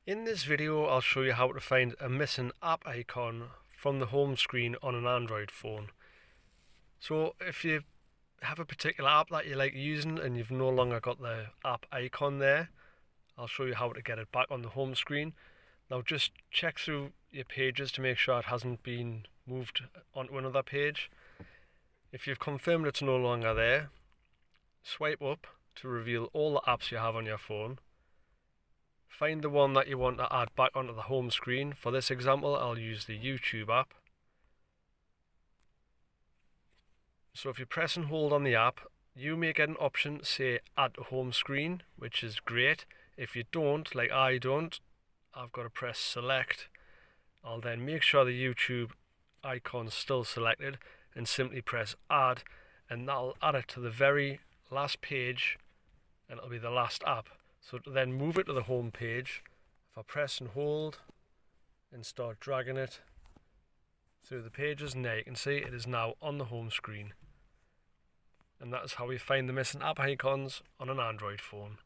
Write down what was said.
In this video, I'll show you how to find a missing app icon from the home screen on an Android phone. So if you have a particular app that you like using and you've no longer got the app icon there, I'll show you how to get it back on the home screen. Now just check through your pages to make sure it hasn't been moved onto another page. If you've confirmed it's no longer there, swipe up to reveal all the apps you have on your phone. Find the one that you want to add back onto the home screen. For this example, I'll use the YouTube app. So if you press and hold on the app, you may get an option to say add to home screen, which is great. If you don't, like I don't, I've got to press select. I'll then make sure the YouTube icon's still selected and simply press add, and that'll add it to the very last page and it'll be the last app. So to then move it to the home page, if I press and hold and start dragging it through the pages, and there you can see it is now on the home screen. And that is how we find the missing app icons on an Android phone.